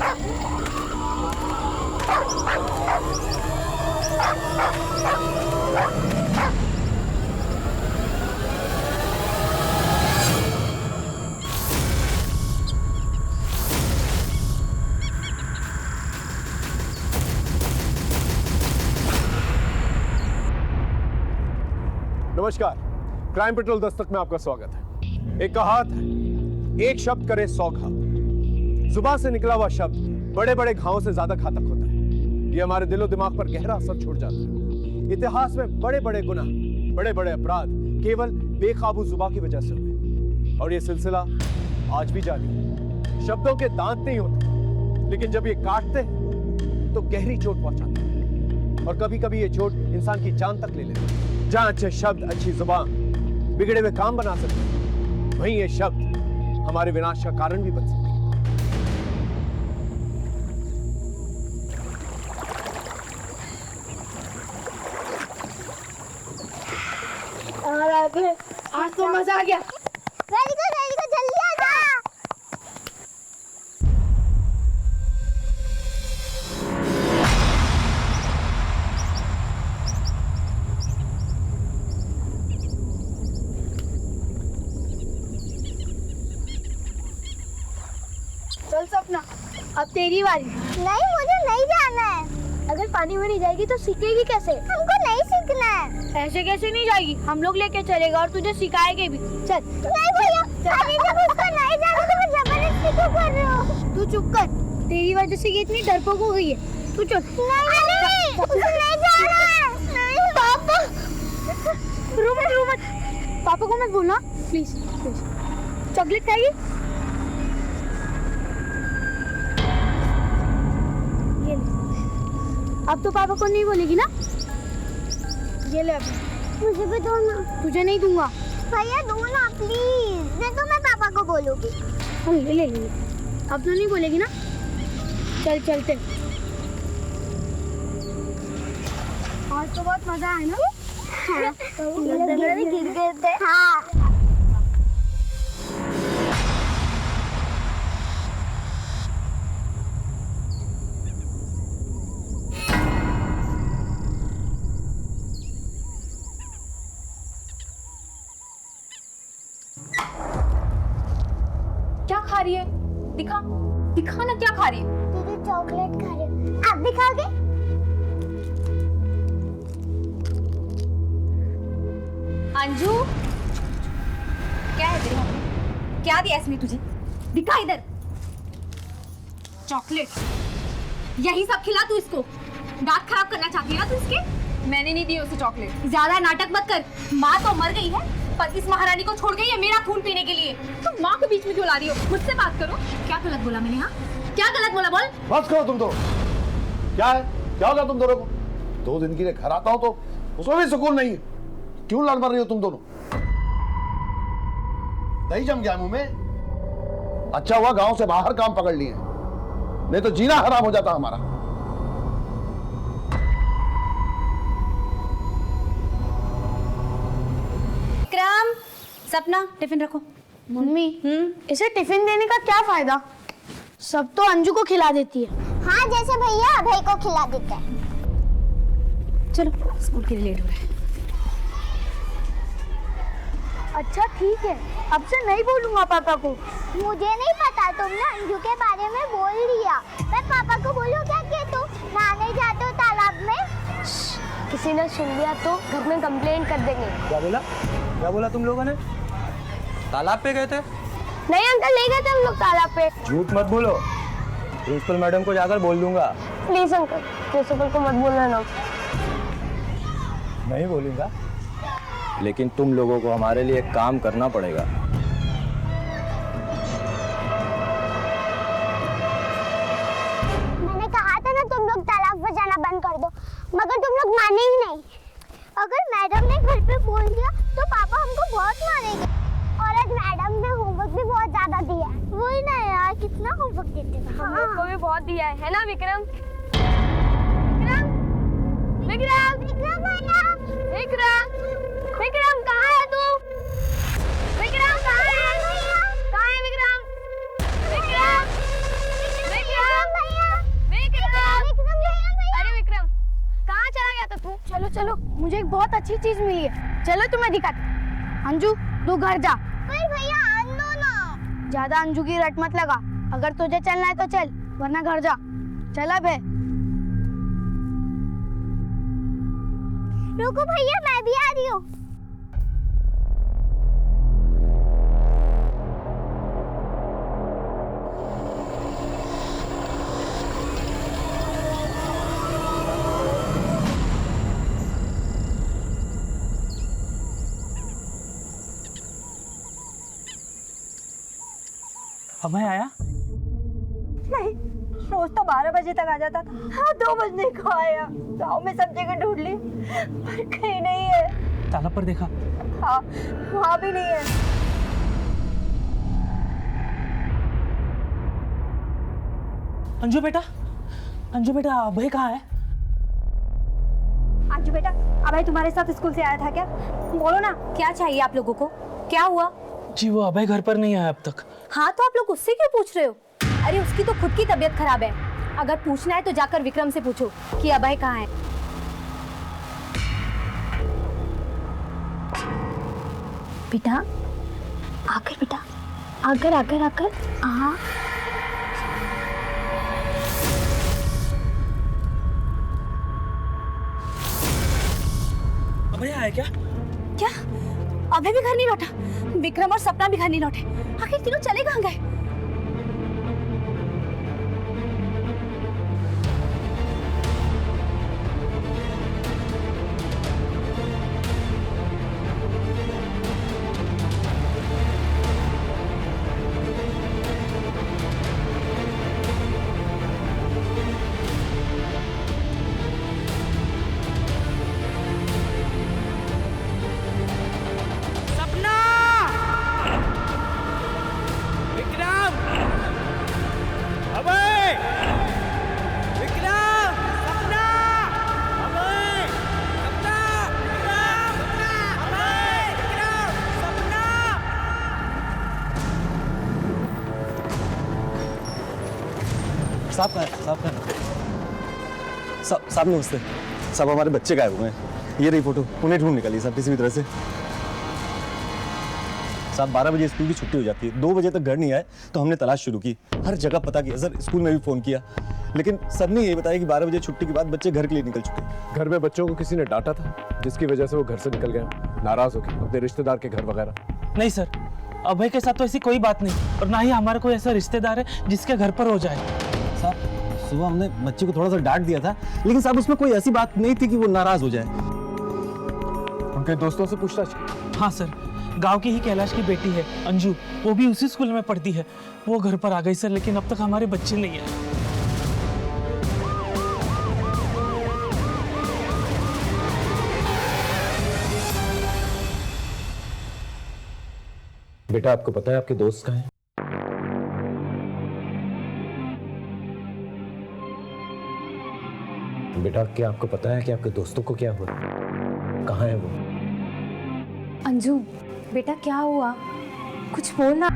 नमस्कार, crime petrol Dastak में आपका स्वागत है। एक कहावत है, एक शब्द करे 100 घाव। जुबान से निकला हुआ शब्द बड़े बड़े घावों से ज्यादा घातक होता है। ये हमारे दिलो दिमाग पर गहरा असर छोड़ जाता है। इतिहास में बड़े बड़े गुनाह, बड़े बड़े अपराध केवल बेकाबू जुबान की वजह से हुए और ये सिलसिला आज भी जारी है। शब्दों के दांत नहीं होते, लेकिन जब ये काटते हैं तो गहरी चोट पहुंचाते हैं और कभी कभी ये चोट इंसान की जान तक ले लेती है। जहां अच्छे शब्द, अच्छी जुबान बिगड़े हुए काम बना सकते हैं, वहीं ये शब्द हमारे विनाश का कारण भी बन सकते हैं। आज तो मजा आ गया। वेरी गुड, जल्दी आ जा। चल सपना, अब तेरी बारी। नहीं, मुझे नहीं जाना है। अगर पानी में नहीं जाएगी तो सीखेगी कैसे? हमको नहीं सीखना है। ऐसे कैसे नहीं जाएगी? हम लोग लेके चलेगा और तुझे सिखाएंगे भी। चल। नहीं भैया, अभी जब उसको नहीं जाना तो मैं जबरदस्ती क्यों कर रही हूँ? तू चुप कर, तेरी वजह से ये इतनी डरपोक हो गई है। तू चल। नहीं, उसे नहीं जाना है। नहीं पापा, रो मत। पापा को मत बोलना, प्लीज। चॉकलेट खाएगी? ये ले। अब तो पापा को नहीं बोलेगी ना? ये ले अभी। मुझे भी दो ना। तुझे नहीं दूंगा। भैया दो ना प्लीज, नहीं तो मैं पापा को बोलूंगी। ले। अब तो नहीं बोलेगी ना? चल चलते। आज तो बहुत मजा आया ना? हाँ। गिर गए थे। हाँ। क्या खा रही है? दिखा ना, क्या खा रही है? दीदी चॉकलेट खा रही। आप भी खाओगे? अंजू, क्या है तेरे हाथ में? क्या दिया इसने तुझे? दिखा इधर। चॉकलेट, यही सब खिला तू इसको? दांत खराब करना चाहती है ना तू इसके? मैंने नहीं दी उसे चॉकलेट। ज्यादा नाटक मत कर। माँ तो मर गई है, पर इस महारानी को छोड़ गई है मेरा खून पीने के लिए। तुम माँ को बीच में क्यों ला रही हो? मुझसे बात करो। क्या गलत बोला मैंने? हाँ, क्या गलत बोला? बोल। बस करो तुम दोनों। क्या है? क्या होगा तुम दोनों को? 2 दिन के लिए घर आता हूं तो उसमें भी सुकून नहीं है। क्यों लड़ मर रही हो तुम दोनों? दही जम गया मुंह में। अच्छा हुआ गांव से बाहर काम पकड़ लिए, नहीं तो जीना हराम हो जाता हमारा। विक्रम, सपना, टिफिन रखो। मम्मी, इसे टिफिन देने का क्या फायदा? सब तो अंजू को खिला देती है। हाँ, जैसे भैया अभय को खिला देते हैं। चलो, स्कूल के लिए लेट हो रहा है। अच्छा ठीक है, अब से नहीं बोलूंगा पापा को। मुझे नहीं पता, तुमने अंजू के बारे में बोल दिया। मैं पापा को बोलूं क्या कि तुम नहाने जाते हो तालाब में? किसी ने सुन लिया तो घर में कंप्लेंट कर देंगे। क्या बोला तुम लोगों ने? तालाब पे गए थे? नहीं अंकल, ले गए थे हम लोग तालाब पे। झूठ मत बोलो, प्रिंसिपल मैडम को जाकर बोल दूंगा। प्लीज अंकल, प्रिंसिपल को मत बोलना ना। नहीं बोलूंगा, लेकिन तुम लोगों को हमारे लिए एक काम करना पड़ेगा। मैंने कहा था ना तुम लोग तालाब पर जाना बंद कर दो, मगर तुम लोग माने ही नहीं। अगर मैडम ने घर पे बोल दिया तो पापा हमको बहुत मारेंगे। और आज मैडम ने होमवर्क भी बहुत ज्यादा दिया है। वही ना यार, कितना होमवर्क देते हैं। हम लोग को भी बहुत दिया है ना विक्रम? विक्रम भैया, विक्रम कहाँ है तू? विक्रम कहाँ है? कहाँ है विक्रम? विक्रम मुझे एक बहुत अच्छी चीज मिली है, चलो तुम्हें दिखाती। अंजू तू घर जा। पर भैया आनो ना। ज्यादा अंजू की रट मत लगा, अगर तुझे चलना है तो चल, वरना घर जा। चल अब है। रुको भैया, मैं भी आ रही हूँ। अभय आया? नहीं, रोज तो 12 बजे तक आ जाता था। हाँ, 2 बजने को आया। गाँव में सब जगह ढूंढ ली, पर कहीं नहीं है। तालाब पर देखा? हाँ, वहाँ भी नहीं है। अंजू बेटा, अंजू बेटा, अभय कहाँ है? अंजू बेटा, अभय तुम्हारे साथ स्कूल से आया था क्या? बोलो ना। क्या चाहिए आप लोगों को? क्या हुआ? जी वो अभय घर पर नहीं आया अब तक। हाँ तो आप लोग उससे क्यों पूछ रहे हो? अरे उसकी तो खुद की तबीयत खराब है। अगर पूछना है तो जाकर विक्रम से पूछो कि अभय कहाँ है। बेटा आकर, बेटा आकर आकर आकर। हाँ अभय आया क्या? क्या? अभय भी घर नहीं लौटा, विक्रम और सपना भी घर नहीं लौटे। आखिर तीनों चले कहाँ गए? साहब साहब नमस्ते। साहब हमारे बच्चे गायब हुए हैं, ये रही फोटो, उन्हें ढूंढ निकाली साहब किसी भी तरह से। साहब 12 बजे स्कूल की छुट्टी हो जाती है, 2 बजे तक घर नहीं आए तो हमने तलाश शुरू की, हर जगह पता किया सर, स्कूल में भी फ़ोन किया, लेकिन सबने ये बताया कि 12 बजे छुट्टी के बाद बच्चे घर के लिए निकल चुके। घर में बच्चों को किसी ने डांटा था जिसकी वजह से वो घर से निकल गए, नाराज होकर अपने रिश्तेदार के घर वगैरह? नहीं सर, अभय के साथ तो ऐसी कोई बात नहीं, और ना ही हमारा कोई ऐसा रिश्तेदार है जिसके घर पर हो जाए। साहब सुबह हमने बच्चे को थोड़ा सा डांट दिया था, लेकिन साहब उसमें कोई ऐसी बात नहीं थी कि वो नाराज हो जाए। उनके दोस्तों से पूछताछ? हाँ सर, गांव की ही कैलाश की बेटी है अंजू, वो भी उसी स्कूल में पढ़ती है, वो घर पर आ गई सर, लेकिन अब तक हमारे बच्चे नहीं है। बेटा आपको पता है आपके दोस्त कहाँ हैं? बेटा क्या आपको पता है कि आपके दोस्तों को क्या हुआ? कहाँ है वो? अंजू बेटा क्या हुआ? कुछ बोलना।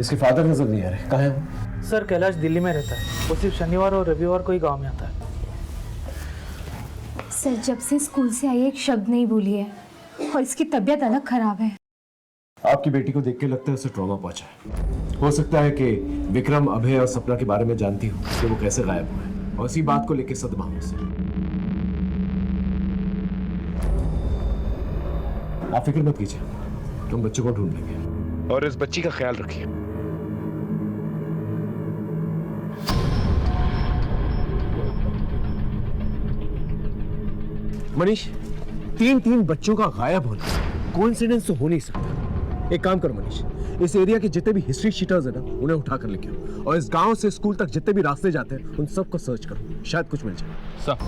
इसके फादर नजर नहीं आ रहे, कहाँ है वो? सर कैलाश दिल्ली में रहता है, वो सिर्फ शनिवार और रविवार को ही गाँव में आता है। सर जब से स्कूल से आई एक शब्द नहीं बोली है, और इसकी तबीयत अलग खराब है। आपकी बेटी को देख के लगता है उसे ट्रॉमा पहुंचा है। हो सकता है कि विक्रम, अभय और सपना के बारे में जानती हो कि वो कैसे गायब हुए, और इसी बात को लेकर सदमा हो उसे। आप फिक्र मत कीजिए, हम बच्चों को ढूंढ लेंगे और इस बच्ची का ख्याल रखिए। मनीष, तीन बच्चों का गायब होना कोइंसिडेंस तो हो नहीं सकता। एक काम करो मनीष, इस एरिया के जितने भी हिस्ट्री शीटर्स हैं ना, उन्हें उठा कर लेके आओ, और इस गांव से स्कूल तक जितने भी रास्ते जाते हैं उन सबको सर्च करो, शायद कुछ मिल जाए। सब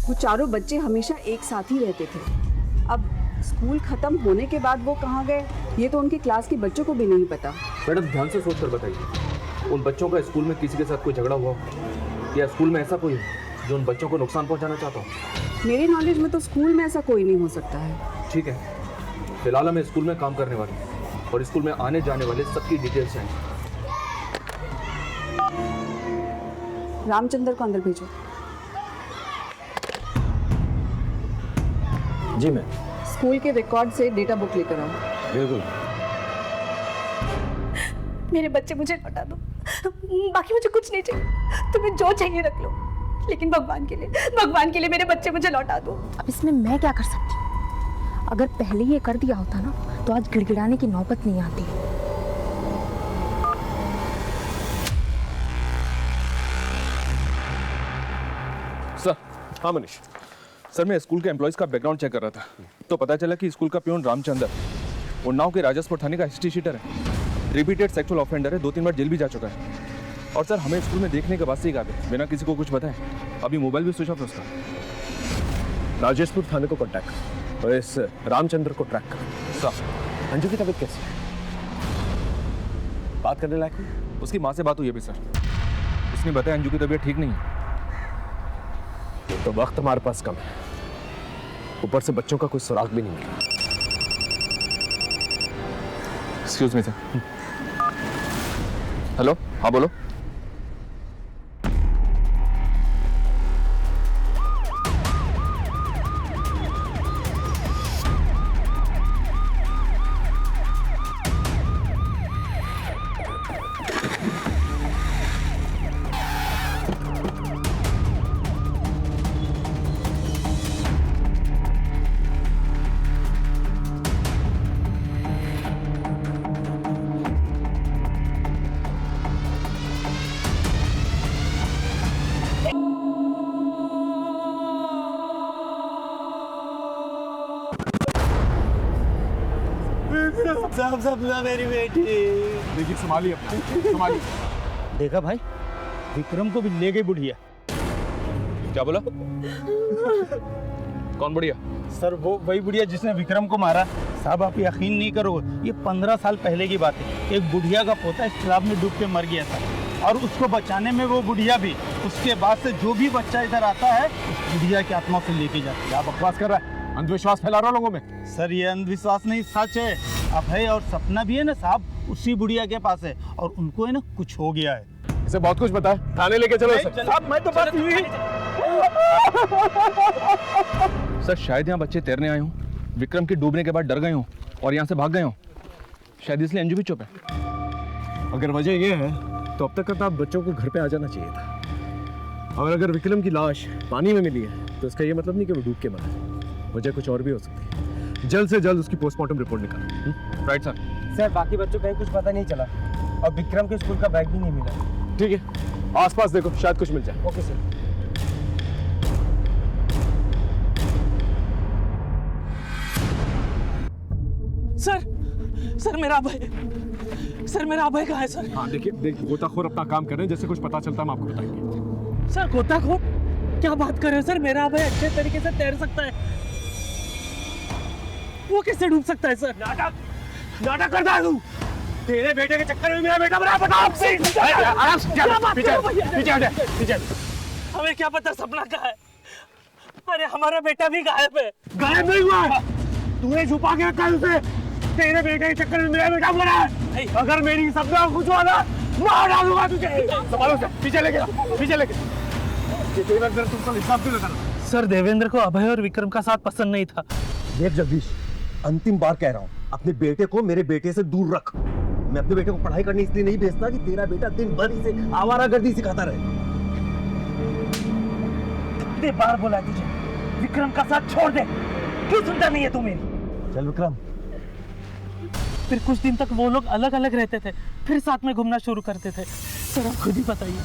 वो चारों बच्चे हमेशा एक साथ ही रहते थे। अब स्कूल खत्म होने के बाद वो कहाँ गए ये तो उनकी क्लास के बच्चों को भी नहीं पता। मैडम ध्यान से सोच कर बताइए, उन बच्चों का स्कूल में किसी के साथ कोई झगड़ा हुआ हो या स्कूल में ऐसा कोई हो जो उन बच्चों को नुकसान पहुंचाना चाहता हो? मेरे नॉलेज में तो स्कूल में ऐसा कोई नहीं हो सकता है। ठीक है, फिलहाल मैं स्कूल में काम करने वाली हूँ और स्कूल में आने जाने वाले सबकी डिटेल्स हैं। रामचंद्र को अंदर भेजो। जी मैम। स्कूल के रिकॉर्ड से डेटा बुक लेकर आओ। बिल्कुल। मेरे बच्चे मुझे लौटा दो, बाकी मुझे कुछ नहीं चाहिए, तुम्हें जो चाहिए रख लो, लेकिन भगवान के लिए मेरे बच्चे मुझे लौटा दो। अब इसमें मैं क्या कर सकती हूँ? अगर पहले ये कर दिया होता ना तो आज गिड़गिड़ाने की नौबत नहीं आती। सर। हाँ मनीष। सर, मैं स्कूल के एम्प्लॉयज़ का बैकग्राउंड चेक कर रहा था तो पता चला कि स्कूल का प्यून रामचंद्र उन्नाव के राजस्पुर थाने का हिस्ट्री शीटर है, रिपीटेड सेक्सुअल ऑफेंडर है, 2-3 बार जेल भी जा चुका है। और सर हमें स्कूल में देखने के बाद से ही गायब है, बिना किसी को कुछ बताए। अभी मोबाइल भी स्विच ऑफ है उसका। राजेशपुर थाने को कांटेक्ट कर और इस रामचंद्र को ट्रैक कर। सर। अंजू की तबीयत कैसी है? बात करने लायक हुई? उसकी माँ से बात हुई अभी सर, उसने बताया अंजू की तबीयत ठीक नहीं है। तो वक्त हमारे पास कम है, ऊपर से बच्चों का कोई सुराग भी नहीं मिला। Excuse me sir. हेलो, हाँ बोलो। सब सपना मेरी बेटी। देखिए संभालिए अपना, संभालिए। देखा भाई, विक्रम को भी ले गई बुढ़िया। क्या बोला? कौन बढ़िया? सर वो वही बुढ़िया जिसने विक्रम को मारा। साहब आप यकीन नहीं करोगे, ये 15 साल पहले की बात है। एक बुढ़िया का पोता इस तालाब में डूब के मर गया था और उसको बचाने में वो बुढ़िया भी। उसके बाद से जो भी बच्चा इधर आता है उस बुढ़िया की आत्मा से लेके जाती है। क्या बकवास कर रहा है? अंधविश्वास फैला रहा है लोगों में। सर ये अंधविश्वास नहीं, सच है। अभय और सपना भी है ना साहब, उसी बुढ़िया के पास है और उनको है ना कुछ हो गया है। इसे बहुत कुछ पता है, थाने लेके चलो इसे। साहब मैं तो बात हुई। सर शायद यहाँ बच्चे तैरने आए हों, विक्रम के डूबने के बाद डर गए हों और यहाँ से भाग गए हों। शायद इसलिए अंजू भी चुप है। अगर वजह ये है तो अब तक आप बच्चों को घर पे आ जाना चाहिए था। और अगर विक्रम की लाश पानी में मिली है तो इसका ये मतलब नहीं कि वो डूब के मरा है, वजह कुछ और भी हो सकती है। जल्द से जल्द उसकी पोस्टमार्टम रिपोर्ट निकालो। Right sir. सर बाकी बच्चों का कुछ पता नहीं चला और विक्रम के स्कूल का बैग भी नहीं मिला। ठीक है, आसपास देखो, शायद कुछ मिल जाए। Okay sir. सर मेरा अभय, सर मेरा अभय कहाँ है सर? हाँ देखिए, गोताखोर अपना काम कर रहे हैं, जैसे कुछ पता चलता है हम आपको बताएंगे। सर गोताखोर? क्या बात कर रहे हो सर? मेरा अभय अच्छे तरीके से तैर सकता है, वो कैसे डूब सकता है सर? नाटक करता है तू। तेरे बेटे के चक्कर में मेरा बेटा बना। बताओ आराम से, पीछे। हमें क्या पता सपना कहाँ है? अरे हमारा बेटा भी गायब है। गायब नहीं हुआ है, तूने छुपा के रखा है उसे। तेरे बेटे के चक्कर में मेरा बेटा बना है। अगर मेरी सपना कुछ हुआ ना, मार डालूंगा तुझे। संभालो से, पीछे लेके। देवेंद्र तुमको हिसाब क्यों लगाना? सर देवेंद्र को अभय और विक्रम का साथ पसंद नहीं था। देख जगदीश, अंतिम बार कह रहा हूँ, अपने बेटे को मेरे बेटे से दूर रख। मैं अपने बेटे को पढ़ाई करने इसलिए नहीं भेजता कि तेरा बेटा दिन भर इसे आवारागर्दी सिखाता रहे। कितने बार बोला तुझे विक्रम का साथ छोड़ दे, क्यों सुनता नहीं है तू मेरी? चल विक्रम। फिर कुछ दिन तक वो लोग अलग अलग रहते थे, फिर साथ में घूमना शुरू करते थे। सर आप खुद ही बताइए,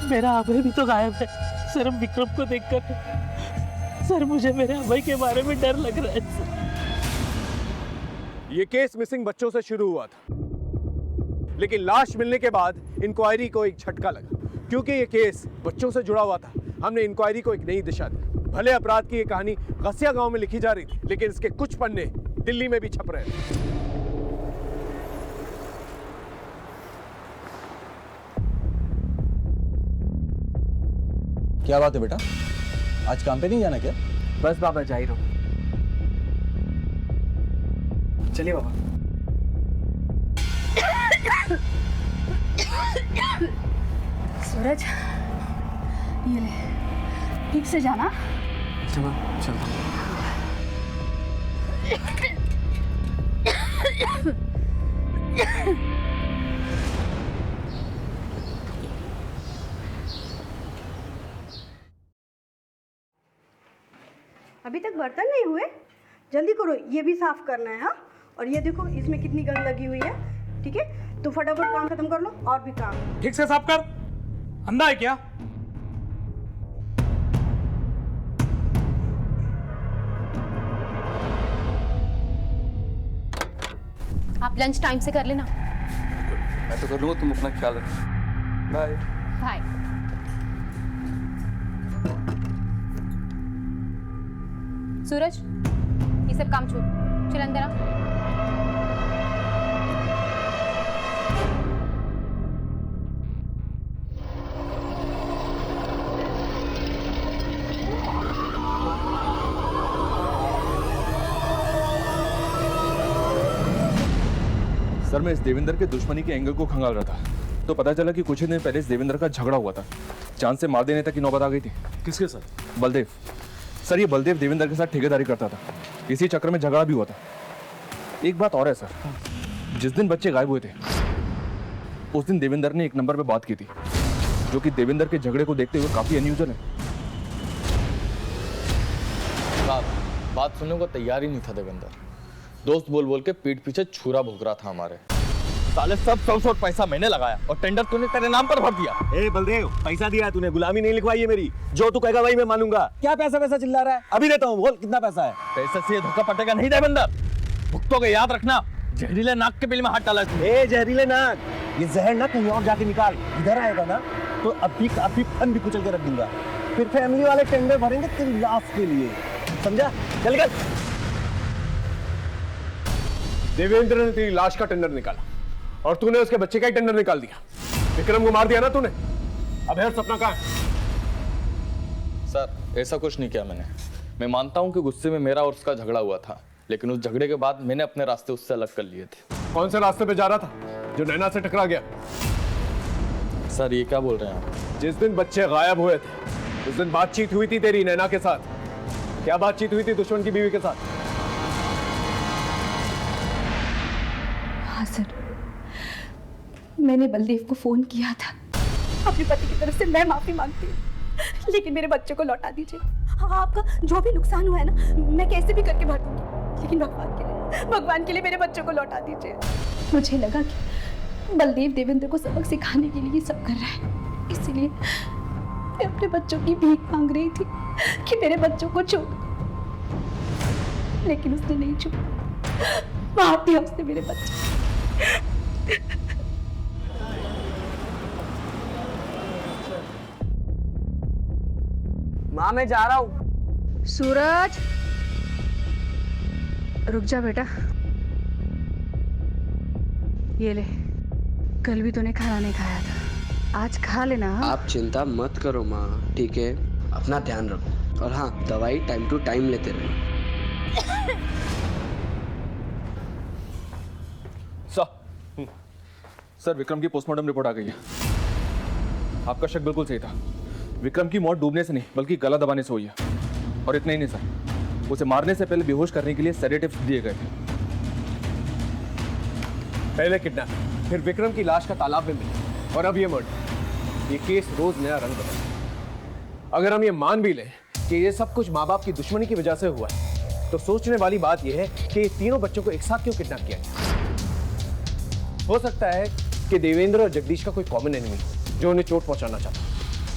मेरा अभय भी तो गायब है। सर अब विक्रम को देखकर सर मुझे मेरे अभय के बारे में डर लग रहा है सर। ये केस मिसिंग बच्चों से शुरू हुआ था, लेकिन लाश मिलने के बाद इंक्वायरी को एक झटका लगा। क्योंकि ये केस बच्चों से जुड़ा हुआ था, हमने इंक्वायरी को एक नई दिशा दी। भले अपराध की ये कहानी गसिया गांव में लिखी जा रही थी, लेकिन इसके कुछ पन्ने दिल्ली में भी छप रहे हैं। क्या बात है बेटा, आज काम पे नहीं जाना क्या? बस बाबा जा ही रहा हूँ। चलिए बाबा। सूरज, ये ले, ठीक से जाना। चलो चलता हूँ। अभी तक बर्तन नहीं हुए, जल्दी करो, ये भी साफ करना है। हाँ, और ये देखो इसमें कितनी गंद लगी हुई है। ठीक है, तो फटाफट काम खत्म कर लो, और भी काम। ठीक से साफ कर। अंधा है क्या? आप लंच टाइम से कर लेना। मैं तो कर लूँगा, तुम अपना ख्याल रखो। बाय। बाय। सूरज, ये सब काम छोड़, चल अंदर आ। सर, मैं इस देवेंद्र के दुश्मनी के एंगल को खंगाल रहा था, तो पता चला कि कुछ ही दिन पहले इस देवेंद्र का झगड़ा हुआ था। चांद से मार देने तक की नौबत आ गई थी। किसके साथ? बलदेव। सर, ये बलदेव देवेंद्र के साथ ठेकेदारी करता था, इसी चक्कर में झगड़ा भी हुआ था। एक बात और है सर, जिस दिन बच्चे गायब हुए थे उस दिन देवेंद्र ने एक नंबर पे बात की थी, जो कि देवेंद्र के झगड़े को देखते हुए काफी अनयूजुअल है। बात सुनने को तैयार ही नहीं था देवेंद्र। दोस्त बोल बोल के पीठ पीछे छुरा भोग रहा था हमारे। साले सब 100 पैसा मैंने लगाया और टेंडर तूने तेरे नाम पर भर दिया। ए बलदेव, पैसा दिया है तूने, गुलामी नहीं लिखवाई है मेरी। जो तू कहेगा वही मैं मानूंगा। क्या पैसा पैसा चिल्ला रहा है? अभी देता हूँ, बोल कितना पैसा है? पैसे से ये धोखा पटेगा नहीं देवेंद्र। भुगतोगे, याद रखना। जहरीले नाक के बिल में हाथ डाला तूने। ए जहरीले नाक, ये जहर ना कहीं और जाके निकाल। इधर आएगा ना तो अभी फन भी कुचल के रख दूंगा। फिर फैमिली वाले टेंडर भरेंगे तेरी लाश के लिए, समझा? चल गल। देवेंद्र ने तेरी लाश का टेंडर निकाला और तूने उसके बच्चे का ही टेंडर निकाल दिया। विक्रम को मार दिया ना तूने। अब है सपना कहाँ है? सर, ऐसा कुछ नहीं किया मैंने। मैं मानता हूँ कि गुस्से में मेरा और उसका झगड़ा हुआ था, लेकिन उस झगड़े के बाद मैंने अपने रास्ते उससे अलग कर लिए थे। कौन से रास्ते पे जा रहा था जो नैना से टकरा गया? सर, ये क्या बोल रहे हैं आप? जिस दिन बच्चे गायब हुए थे उस दिन बातचीत हुई थी तेरी नैना के साथ। क्या बातचीत हुई थी दुश्मन की बीवी के साथ? हाँ सर, मैंने बलदेव को फोन किया था। अपने पति की तरफ से मैं माफी मांगती हूँ, लेकिन मेरे बच्चों को लौटा दीजिए। हाँ, आपका जो भी नुकसान हुआ है ना, मैं कैसे भी करके भर दूंगी, लेकिन भगवान के लिए मेरे बच्चों को लौटा दीजिए। मुझे लगा कि बलदेव देवेंद्र को सबक सिखाने के लिए ये सब कर रहा है, इसीलिए मैं अपने बच्चों की भीख मांग रही थी कि मेरे बच्चों को छू, लेकिन उसने नहीं छू। मार दिया उसने मेरे बच्चे। माँ, मैं जा रहा हूँ। सूरज, रुक जा बेटा। ये ले, कल भी तूने खाना नहीं खाया था, आज खा लेना। हाँ? आप चिंता मत करो माँ, ठीक है? अपना ध्यान रखो, और हाँ, दवाई टाइम टू टाइम लेते रहो। सर, विक्रम की पोस्टमार्टम रिपोर्ट आ गई है। आपका शक बिल्कुल सही था। विक्रम की मौत डूबने से नहीं बल्कि गला दबाने से हुई है। और इतना ही नहीं सर, उसे मारने से पहले बेहोश करने के लिए सेडेटिव्स दिए गए थे। पहले किडनैप, फिर विक्रम की लाश का तालाब में मिली, और अब ये मर्डर। ये केस रोज नया रंग बदलता। अगर हम ये मान भी लें कि ये सब कुछ माँ बाप की दुश्मनी की वजह से हुआ है, तो सोचने वाली बात यह है कि ये तीनों बच्चों को एक साथ क्यों किडनैप किया गया? हो सकता है कि देवेंद्र और जगदीश का कोई कॉमन एनिमी जो उन्हें चोट पहुंचाना चाहता।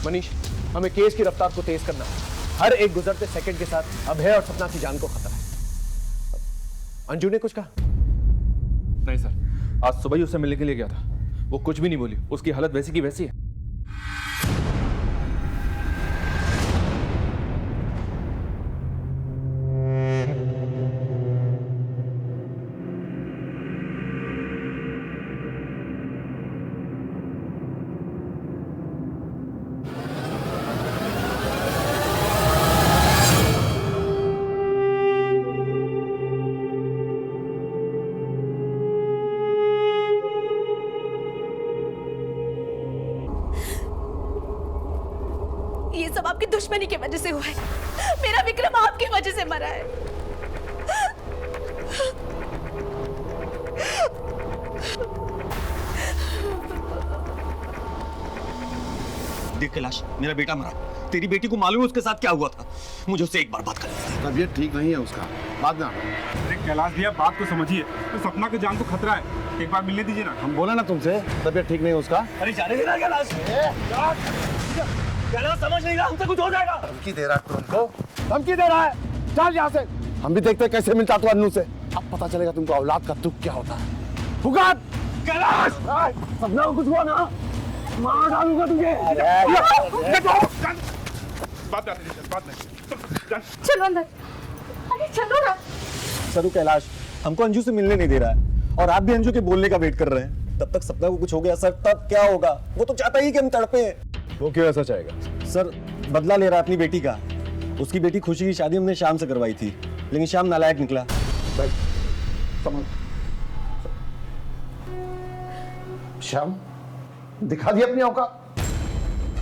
मनीष, हमें केस की रफ्तार को तेज करना है। हर एक गुजरते सेकंड के साथ अभय और सपना की जान को खतरा है। अंजू ने कुछ कहा? नहीं सर, आज सुबह ही उससे मिलने के लिए गया था, वो कुछ भी नहीं बोली। उसकी हालत वैसी की वैसी है। दुश्मनी की वजह से हुआ है। मेरा विक्रम आपकी वजह से मरा है। देख कैलाश, मेरा बेटा मरा, तेरी बेटी को मालूम है उसके साथ क्या हुआ था? मुझे उससे एक बार बात करनी थी। तबीयत ठीक नहीं है उसका, बाद में अरे कैलाश भैया बात को समझिए, तो सपना की जान को खतरा है, एक बार मिलने दीजिए ना। हम बोले ना तुमसे तबीयत ठीक नहीं है उसका। अरे जाने देना कैलाश। कैलाश समझ नहीं रहा, हमसे कुछ हो जाएगा। धमकी दे रहा है तुमको, धमकी दे रहा है। चल यहाँ से, हम भी देखते हैं कैसे मिलता तू अन्नू से। अब पता चलेगा तुमको औलाद का दुख क्या होता है। फुगात कैलाश, सपना को कुछ हुआ ना, मार डालूंगा तुझे। चलो अंदर। अरे चलो ना। सरू कैलाश हमको अंजू से मिलने नहीं दे रहा है और आप भी अंजू के बोलने का वेट कर रहे हैं। तब तक सपना को कुछ हो गया सर, तब क्या होगा? वो तो चाहता ही कि हम तड़पे। वो क्यों ऐसा चाहेगा? सर बदला ले रहा है अपनी बेटी का। उसकी बेटी खुशी की शादी हमने शाम से करवाई थी, लेकिन शाम नालायक निकला। श्याम दिखा दी अपनी औकात।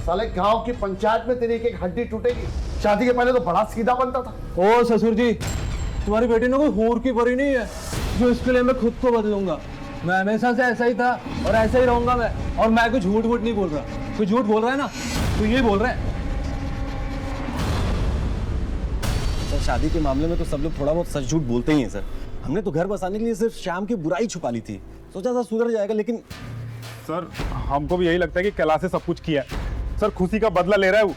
साले गांव की पंचायत में तेरी एक हड्डी टूटेगी। शादी के पहले तो बड़ा सीधा बनता था। ओ ससुर जी, तुम्हारी बेटी ने कोई हूर की परी नहीं है जो इसके लिए मैं खुद को बदलूंगा। मैं हमेशा से ऐसा ही था और ऐसा ही रहूंगा मैं। और मैं कोई झूठ वूठ नहीं बोल रहा। कोई झूठ बोल रहा है ना तो ये बोल रहा है। सर शादी के मामले में तो सब लोग थोड़ा बहुत सच झूठ बोलते ही हैं सर। हमने तो घर बसाने के लिए सिर्फ शाम की बुराई छुपा ली थी, सोचा था सुधर जाएगा, लेकिन सर हमको भी यही लगता है कि कैलाश से सब कुछ किया है। सर खुशी का बदला ले रहा है वो।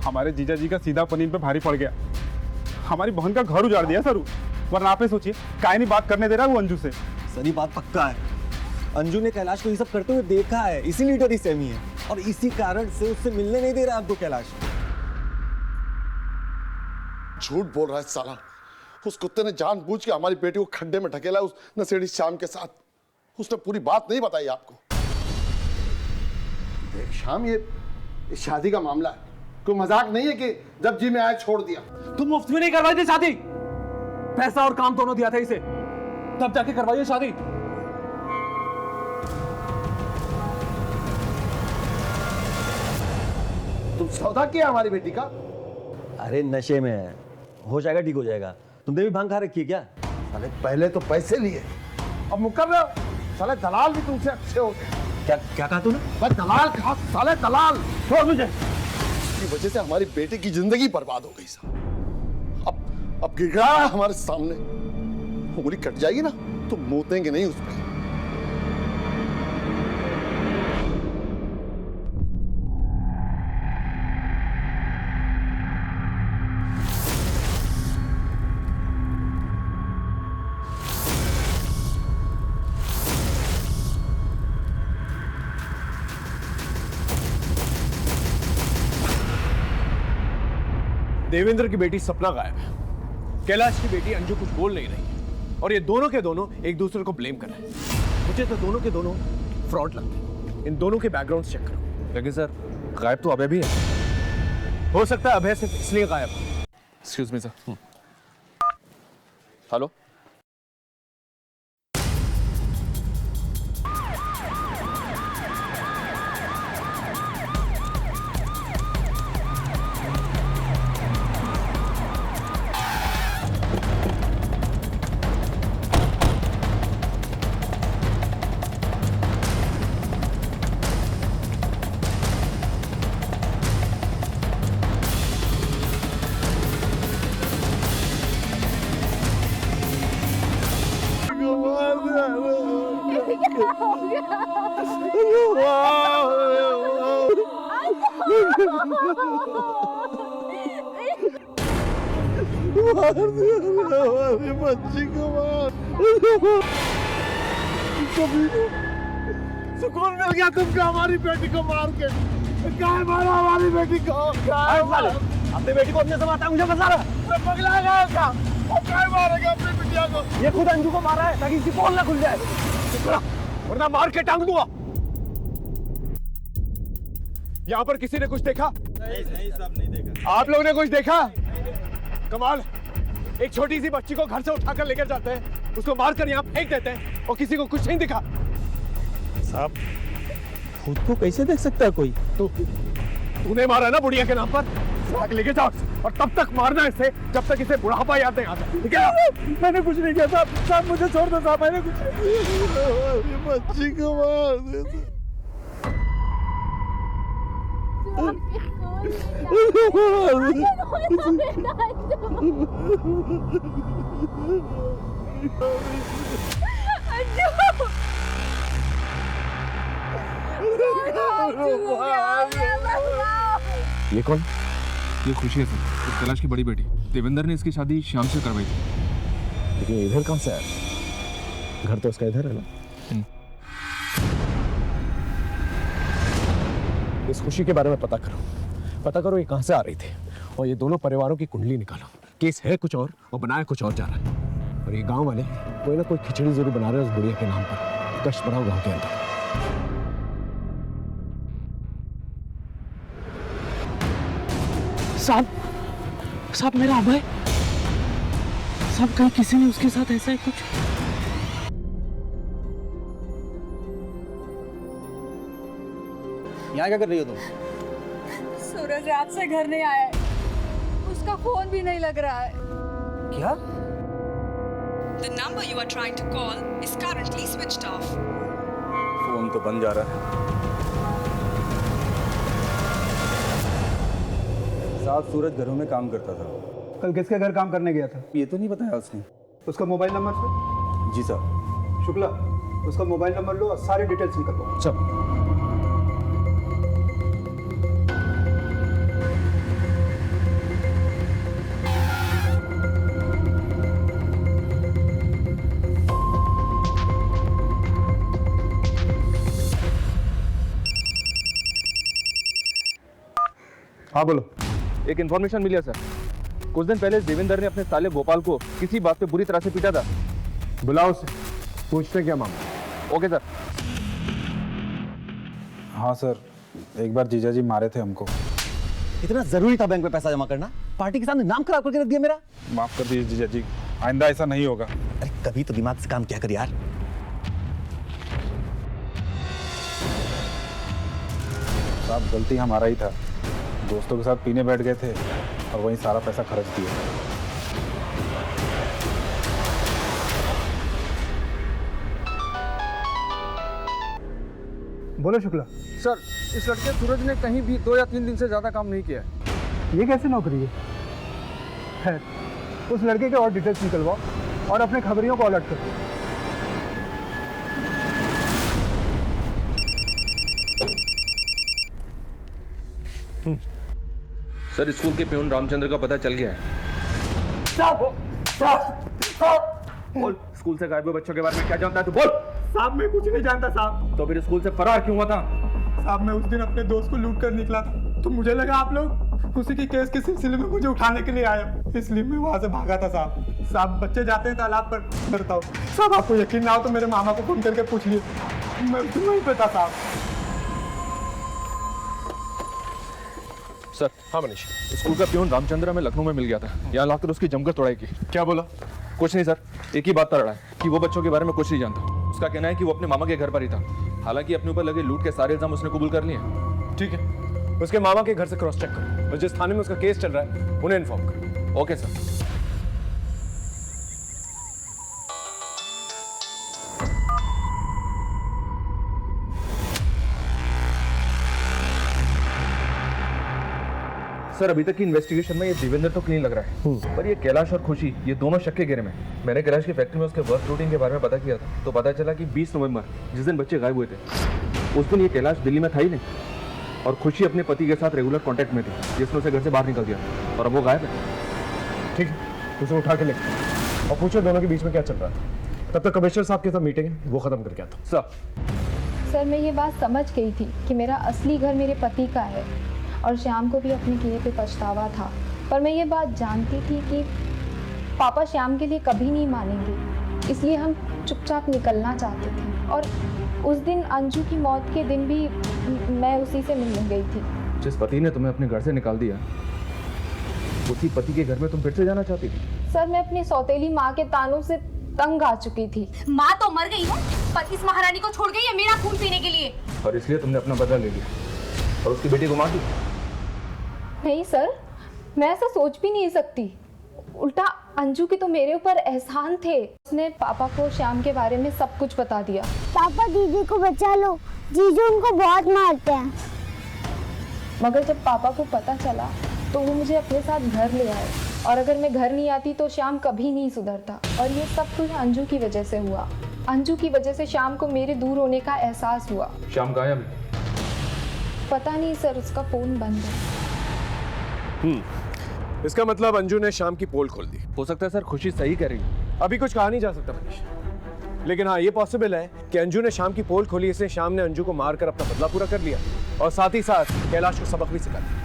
हमारे जीजा जी का सीधा पनीर पे भारी पड़ गया। हमारी बहन का घर उजाड़ दिया सर, वरना आप ही सोचिए काहे नहीं बात करने दे रहा है वो अंजू से। सर ये बात पक्का है, अंजू ने कैलाश को ये सब करते हुए देखा है, इसीलिए डरी सहमी है और इसी कारण से उससे मिलने नहीं दे रहा आपको कैलाश। झूठ बोल रहा है साला। उस कुत्ते ने जानबूझ के हमारी बेटी को खड्डे में ढकेला उस नशेड़ी श्याम के साथ। उसने पूरी बात नहीं बताई आपको। देख श्याम, ये शादी का मामला है, कोई मजाक नहीं है कि जब जी में आए छोड़ दिया। तुम मुफ्त में नहीं करवाई थी शादी, पैसा और काम दोनों दिया था इसे, तब जाके करवाइए शादी। तुम सौदा किया हमारी बेटी का? अरे नशे में है, हो जाएगा, ठीक हो जाएगा। तुमने भी भांग खा रखी है क्या? अरे पहले तो पैसे लिए, अब मुकर रहे हो। साले दलाल भी तुमसे अच्छे होते हैं। क्या क्या कहा तूने? मैं दलाल कहा, साले दलाल। छोड़ मुझे। इसकी वजह से हमारी बेटी की जिंदगी बर्बाद हो गई साहब। अब गिड़गिड़ा रहा है हमारे सामने। उंगली कट जाएगी ना तो मोतेंगे नहीं उस पर। देवेंद्र की बेटी सपना गायब है, कैलाश की बेटी अंजू कुछ बोल नहीं रही और ये दोनों के दोनों एक दूसरे को ब्लेम कर रहे हैं। मुझे तो दोनों के दोनों फ्रॉड लगते हैं। इन दोनों के बैकग्राउंड चेक करो। लेकिन सर गायब तो अभय भी है। हो सकता है अभय सिर्फ इसलिए गायब है। Excuse me sir. हेलो बच्ची को मार। सुकून मिल गया तुमको हमारी बेटी को मार के। क्या मारा हमारी बेटी को? अपनी बेटी को अपने से मारता है, मुझे फंसा रहा। पगला गया क्या? वो क्या मारेगा अपनी बिटिया को? ये खुद अंजू को मारा है ताकि इसकी पोल ना खुल जाए, वरना मार के टांग दूंगा। यहाँ पर किसी ने कुछ देखा? नहीं सब नहीं देखा। आप लोगों ने कुछ देखा? कमाल, एक छोटी सी बच्ची को घर से उठाकर लेकर जाते हैं, उसको मारकर यहाँ फेंक देते हैं और किसी को कुछ नहीं दिखा। साहब खुद को कैसे देख सकता है कोई? तूने मारा ना बुढ़िया के नाम पर? उठा के लेके जाओ और तब तक मारना इसे जब तक इसे बुढ़ापा याद नहीं आता, ठीक है? मैंने कुछ नहीं किया साहब, साहब मुझे छोड़ दो साहब, मैंने कुछ नहीं किया। बच्ची को मार देते। ये कौन? ये खुशी है सर, इस कैलाश की बड़ी बेटी। देवेंद्र ने इसकी शादी श्याम से करवाई थी। लेकिन इधर कहाँ से आया? घर तो उसका इधर है ना। इस खुशी के बारे में पता करो ये कहाँ से आ रही थी और ये दोनों परिवारों की कुंडली निकालो। केस है कुछ और बनाया कुछ और जा रहा है, और ये गांव वाले कोई ना कोई खिचड़ी जरूर बना रहे हैं उस बुढ़िया के नाम पर। कष्ट बढ़ाओ गांव के अंदर। साहब मेरा अभय साहब, कहीं किसी ने उसके साथ ऐसा ही कुछ? यहाँ क्या कर रही हो तुम? सूरज रात से घर नहीं आया है, उसका फोन भी नहीं लग रहा है। क्या? The number you are trying to call is currently switched off. Phone तो बंद जा रहा है। साहब सूरज घरों में काम करता था। कल किसके घर काम करने गया था? ये तो नहीं बताया उसने। उसका मोबाइल नंबर सर? जी साहब। शुक्ला, उसका मोबाइल नंबर लो और सारी डिटेल्स निकलवाओ। चल। हाँ बोलो। एक इन्फॉर्मेशन मिली है सर, कुछ दिन पहले देवेंद्र ने अपने साले गोपाल को किसी बात पे बुरी तरह से पीटा था। बुलाओ उसे, पूछते क्या मामला। Okay sir. हाँ सर, एक बार जीजा जी मारे थे हमको। इतना जरूरी था बैंक में पैसा जमा करना? पार्टी के सामने नाम खराब करके रख दिया मेरा। माफ कर दीजिए जीजा जी, आइंदा ऐसा नहीं होगा। अरे कभी तो दिमाग से काम किया कर यार। साहब गलती हमारा ही था, दोस्तों के साथ पीने बैठ गए थे और वहीं सारा पैसा खर्च दिया। बोलो शुक्ला। सर इस लड़के सूरज ने कहीं भी 2 या 3 दिन से ज्यादा काम नहीं किया है। ये कैसी नौकरी है? खैर, उस लड़के के और डिटेल्स निकलवाओ और अपने खबरियों को अलर्ट करो। सर स्कूल के प्यून रामचंद्र का पता चल गया है। बोल, स्कूल से गायब हुए बच्चों के बारे में क्या जानता है तू? बोल। साहब मैं कुछ नहीं जानता साहब। तो फिर स्कूल से फरार क्यों हुआ था? साहब मैं उस दिन अपने दोस्त को लूट कर निकला था, तो मुझे लगा आप लोग उसी की केस के सिलसिले में मुझे उठाने के लिए आए, इसलिए मैं वहां से भागा था साहब। साहब बच्चे जाते हैं तालाब पर, करता हूँ साहब। आपको यकीन ना हो तो मेरे मामा को फोन करके पूछ लिए, मैं वहीं पे था साहब। सर। हाँ मनीष, स्कूल का प्यून रामचंद्र में लखनऊ में मिल गया था, यहाँ लाकर उसकी जमकर तोड़ाई की। क्या बोला? कुछ नहीं सर, एक ही बात पर अड़ा है कि वो बच्चों के बारे में कुछ नहीं जानता। उसका कहना है कि वो अपने मामा के घर पर ही था, हालांकि अपने ऊपर लगे लूट के सारे इल्जाम उसने कबूल कर लिए। ठीक है, उसके मामा के घर से क्रॉस चेक करो और जिस थाने में उसका केस चल रहा है उन्हें इन्फॉर्म करो। Okay sir. सर अभी तक की इन्वेस्टिगेशन में ये देवेंद्र तो क्लीन लग रहा है, पर ये कैलाश और खुशी ये दोनों शक के घेरे में। मैंने कैलाश की फैक्ट्री में उसके वर्क रूटीन के बारे में पता किया था, तो पता चला कि 20 नवंबर जिस दिन बच्चे गायब हुए थे उस दिन ये कैलाश दिल्ली में था ही नहीं, और खुशी अपने पति के साथ रेगुलर कांटेक्ट में थी, जिसने उसे घर से बाहर निकल दिया और अब वो गायब है। ठीक है, उसे उठा के ले और पूछो दोनों के बीच में क्या चल रहा था। तब तक कमिश्नर साहब के साथ मीटिंग है, वो खत्म करके आता हूँ। सर मैं ये बात समझ गई थी कि मेरा असली घर मेरे पति का है और श्याम को भी अपने किए पे पछतावा था, पर मैं ये बात जानती थी कि पापा श्याम के लिए कभी नहीं मानेंगे, इसलिए हम चुपचाप निकलना चाहते थे। और उस दिन अंजू की मौत के दिन भी मैं उसी से मिलने गई थी। जिस पति ने तुम्हें अपने घर से निकाल दिया, उसी पति के घर में तुम फिर से जाना चाहती थी? सर मैं अपनी सौतेली माँ के तानों से तंग आ चुकी थी। माँ तो मर गई है, पर इस महारानी को छोड़ गई है मेरा खून पीने के लिए। और इसलिए तुमने अपना बदला ले लिया और उसकी बेटी को मार दी? नहीं सर, मैं ऐसा सोच भी नहीं सकती। उल्टा अंजू के तो मेरे ऊपर एहसान थे। उसने पापा को श्याम के बारे में सब कुछ बता दिया। पापा दीदी को बचा लो, जीजू उनको बहुत मारते हैं। मगर जब पापा को पता चला तो वो मुझे अपने साथ घर ले आए, और अगर मैं घर नहीं आती तो श्याम कभी नहीं सुधरता। और ये सब कुछ अंजू की वजह से हुआ। अंजू की वजह से श्याम को मेरे दूर होने का एहसास हुआ। श्याम कहाँ है अभी? पता नहीं सर, उसका फोन बंद है। इसका मतलब अंजू ने शाम की पोल खोल दी। हो सकता है सर खुशी सही कह रही है। अभी कुछ कहा नहीं जा सकता मनीष, लेकिन हाँ ये पॉसिबल है कि अंजू ने शाम की पोल खोली, इसलिए शाम ने अंजू को मारकर अपना बदला पूरा कर लिया और साथ ही साथ कैलाश को सबक भी सिखा दिया।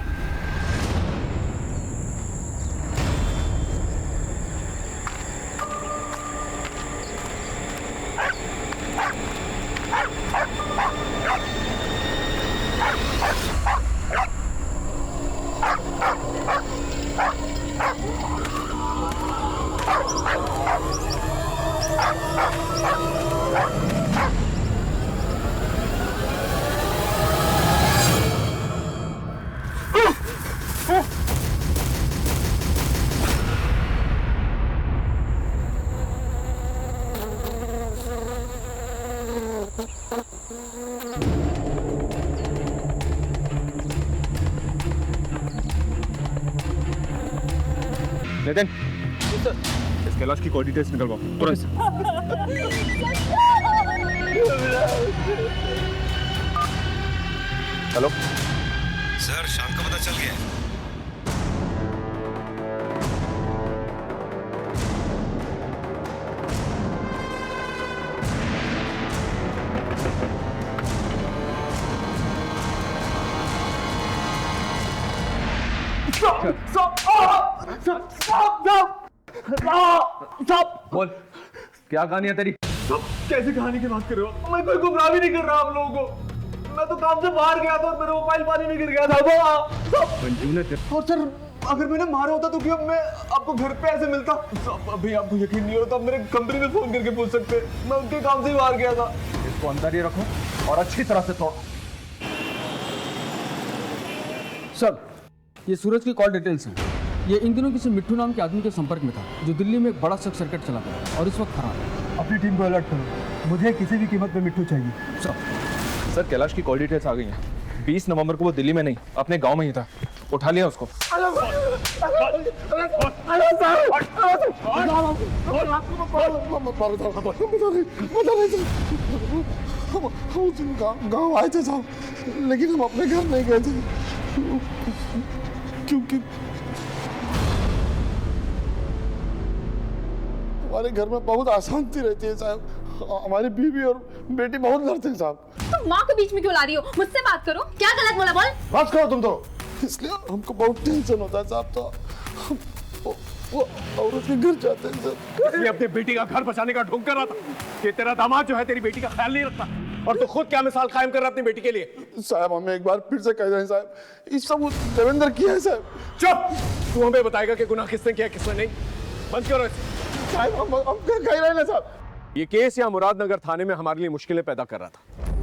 नितिन, इस कैलाश की कोई डिटेल्स निकलवाओ तुरंत। हेलो सर, शाम का पता चल गया है। बोल, क्या कहानी है तेरी? कैसी कहानी की बात कर रहे हो? मैं कोई गुमराह भी नहीं कर रहा आप लोगों को। मैं तो काम से बाहर गया था और मेरा मोबाइल पानी में गिर गया था। मंजू ने और सर, अगर मैंने मारा होता तो क्या मैं आपको घर पे ऐसे मिलता? अभी आपको यकीन नहीं हो तो आप मेरे कंपनी में फोन करके पूछ सकते। मैं उनके काम से ही बाहर गया था। इसको अंदर ही रखो और अच्छी तरह से तोड़। सर, ये सूरज की कॉल डिटेल्स हैं। ये इन दिनों किसी मिट्टू नाम के आदमी के संपर्क में था, जो दिल्ली में एक बड़ा शख्स सर्किट चलाता है और इस वक्त फरार है। अपनी टीम को अलर्ट करो, मुझे किसी भी कीमत पे मिट्टू चाहिए। सर, कैलाश की कॉल डिटेल्स आ गई हैं। 20 नवंबर को वो दिल्ली में नहीं, अपने गांव में ही था। उठा लिया उसको। गाँव आए थे साहब, लेकिन हम अपने घर नहीं गए थे क्योंकि हमारे घर में बहुत अशांति रहती है साहब। हमारी बीवी और बेटी बहुत लड़ते हैं साहब। तुम माँ को बीच में क्यों ला रही हो? मुझसे बात करो। क्या गलत बोला? बोल। बस करो तुम तो। इसलिए हमको बहुत टेंशन होता है साहब। तो वो औरत के घर जाते हैं सर। इसलिए अपनी बेटी का घर बचाने का ढोंग कर रहा था कि तेरा दामाद जो है तेरी बेटी का ख्याल नहीं रखता, और तो खुद क्या मिसाल कायम कर रहा अपनी बेटी के लिए। साहब, हमें एक बार फिर से कह रहे हैं साहब, इस सब देवेंद्र किया है साहब। चुप! तू हमें बताएगा कि गुनाह किसने किया किसने नहीं। बंद करो साहब, हम क्या कह रहे हैं साहब? ये केस यहाँ मुरादनगर थाने में हमारे लिए मुश्किलें पैदा कर रहा था।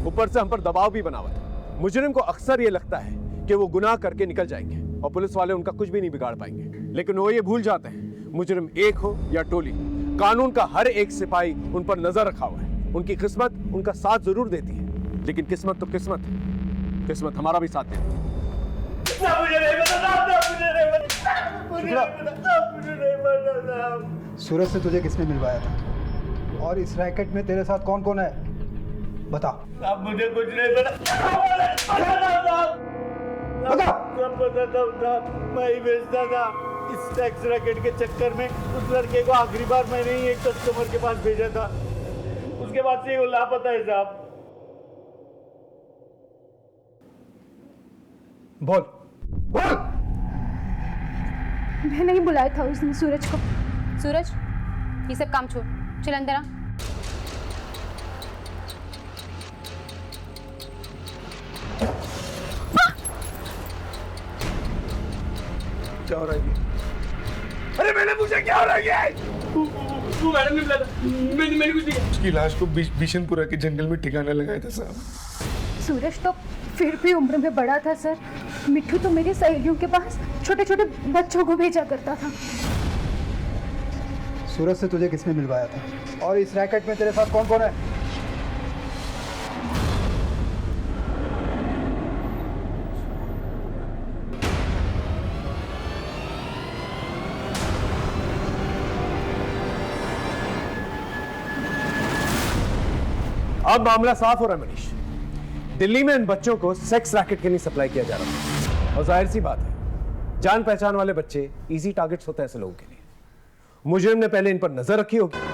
ऊपर से हम पर दबाव भी बना हुआ था। मुजरिम को अक्सर ये लगता है कि वो गुनाह करके निकल जाएंगे और पुलिस वाले उनका कुछ भी नहीं बिगाड़ पाएंगे, लेकिन वो ये भूल जाते हैं मुजरिम एक हो या टोली, कानून का हर एक सिपाही उन पर नजर रखा हुआ है। उनकी किस्मत उनका साथ जरूर देती है, लेकिन किस्मत तो किस्मत है। किस्मत हमारा भी साथ देती है। सूरज से तुझे किसने मिलवाया था और इस रैकेट में तेरे साथ कौन कौन है? बता। अब मुझे कुछ नहीं पता। मैं ही बेचता था। इस टैक्स रैकेट के चक्कर में उस लड़के को आखिरी बार मैंने ही एक कस्टमर के पास भेजा था। उसके बाद से वो लापता है साहब। बोल बोल। मैंने ही बुलाया था उसने सूरज को। सूरज, ये सब काम छोड़, चल अंदर आ। क्या हो रहा है? अरे मैंने पूछा क्या हो रहा है? तू मैडम ने बुलाया था। मैंने कुछ नहीं किया। उसकी लाश को बिशनपुरा के जंगल में ठिकाने लगाया था साहब। सूरज तो फिर भी उम्र में बड़ा था सर। मिट्टू तो मेरी सहेलियों के पास छोटे छोटे बच्चों को भेजा करता था। सूरज से तुझे किसने मिलवाया था? और इस रैकेट में तेरे साथ कौन कौन है? अब मामला साफ हो रहा है मनीष। दिल्ली में इन बच्चों को सेक्स रैकेट के लिए सप्लाई किया जा रहा है और जाहिर सी बात है, जान पहचान वाले बच्चे इजी टारगेट्स होते हैं ऐसे लोगों के लिए। मुजरिम ने पहले इन पर नजर रखी होगी।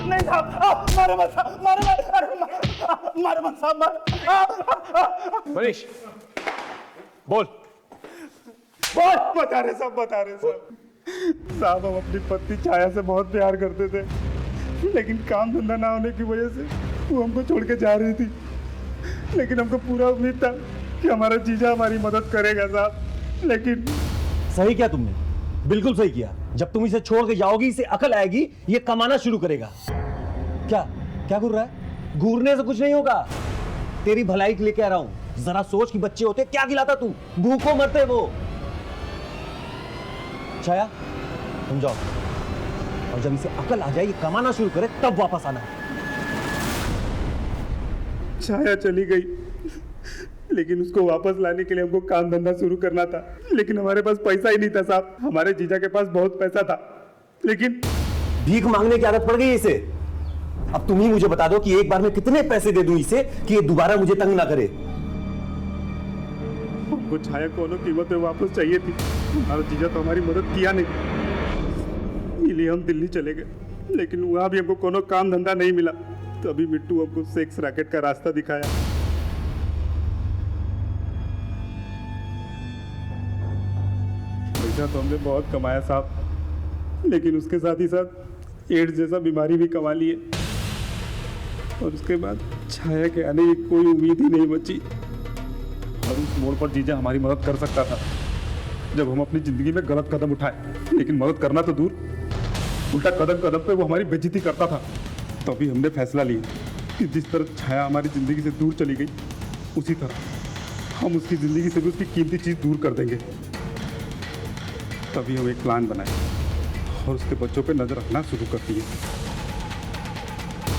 नहीं साहब, मारो मत साहब, मारो मत साहब, मनीष बोल। बता रहे साहब। साहब हम अपनी पत्नी छाया से बहुत प्यार करते थे, लेकिन काम धंधा ना होने की वजह से वो हमको छोड़ के जा रही थी। लेकिन हमको पूरा उम्मीद था कि हमारा जीजा हमारी मदद करेगा साहब, लेकिन सही किया तुमने, बिल्कुल सही किया। जब तुम इसे छोड़ के जाओगी, इसे अकल आएगी, ये कमाना शुरू करेगा। क्या घूर रहा है? घूरने से कुछ नहीं होगा। तेरी भलाई के लिए कह रहा हूं। जरा सोच कि बच्चे होते क्या खिलाता तू, भूखों मरते वो। छाया तुम जाओ, और जब इसे अकल आ जाए, ये कमाना शुरू करे, तब वापस आना। छाया चली गई, लेकिन उसको वापस लाने के लिए हमको काम धंधा शुरू करना था, लेकिन हमारे पास पैसा ही नहीं था साहब। हमारे जीजा के पास बहुत पैसा था, लेकिन भीख मांगने की आदत पड़ गई इसे। अब तुम ही मुझे बता दो कि एक बार में कितने पैसे दे दूं इसे कि ये दोबारा मुझे तंग ना करे। हमको छाया कोनो कीमत में वापस चाहिए थी। हमारा जीजा तो हमारी मदद किया नहीं, इसलिए हम दिल्ली चले गए, लेकिन वहां भी हमको कोनो काम धंधा नहीं मिला। तभी मिट्टू हमको सेक्स रैकेट का रास्ता दिखाया। पैसा तो हमने बहुत कमाया साहब, लेकिन उसके साथ ही साथ एड्स जैसा बीमारी भी कमा लिए, और उसके बाद छाया के आने की कोई उम्मीद ही नहीं बची। और उस मोड़ पर जीजा हमारी मदद कर सकता था, जब हम अपनी जिंदगी में गलत कदम उठाए। लेकिन मदद करना तो दूर, उल्टा कदम कदम पे वो हमारी बेइज्जती करता था। तो अभी हमने फैसला लिया कि जिस तरह छाया हमारी ज़िंदगी से दूर चली गई, उसी तरह हम उसकी ज़िंदगी से भी उसकी कीमती चीज़ दूर कर देंगे। तभी हम एक प्लान बनाए और उसके बच्चों पे नज़र रखना शुरू कर दिए।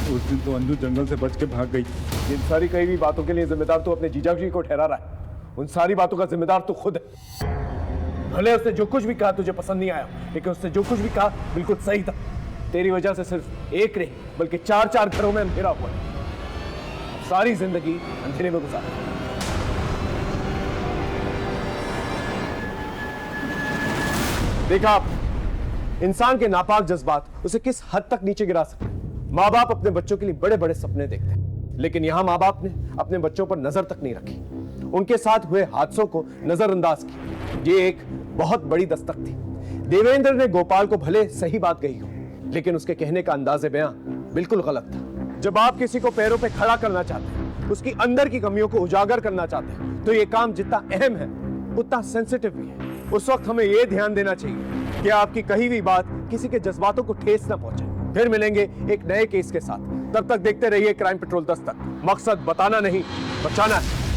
उस दिन तो अंजू जंगल से बच के भाग गई। इन सारी कही हुई बातों के लिए जिम्मेदार तो अपने जीजा जी को ठहरा रहा है। उन सारी बातों का जिम्मेदार तो खुद है। भले उसने जो कुछ भी कहा तुझे पसंद नहीं आया, लेकिन उसने जो कुछ भी कहा बिल्कुल सही था। तेरी वजह से सिर्फ एक नहीं बल्कि 4-4 घरों में अंधेरा हुआ है। सारी जिंदगी अंधेरे में गुजारी। देखा आप, इंसान के नापाक जज्बात उसे किस हद तक नीचे गिरा सकते हैं। माँ बाप अपने बच्चों के लिए बड़े बड़े सपने देखते हैं, लेकिन यहां माँ बाप ने अपने बच्चों पर नजर तक नहीं रखी, उनके साथ हुए हादसों को नजरअंदाज किया। ये एक बहुत बड़ी दस्तक थी। देवेंद्र ने गोपाल को भले सही बात कही हो, लेकिन उसके कहने का अंदाज़े बयां बिल्कुल गलत था। जब आप किसी को पैरों पे खड़ा करना चाहते हैं, उसकी अंदर की कमियों को उजागर करना चाहते हैं, तो ये काम जितना अहम है उतना सेंसिटिव भी है। उस वक्त हमें यह ध्यान देना चाहिए कि आपकी कही हुई बात किसी के जज्बातों को ठेस ना पहुंचे। फिर मिलेंगे एक नए केस के साथ। तब तक देखते रहिए क्राइम पेट्रोल दस्तक। मकसद बताना नहीं, बचाना है।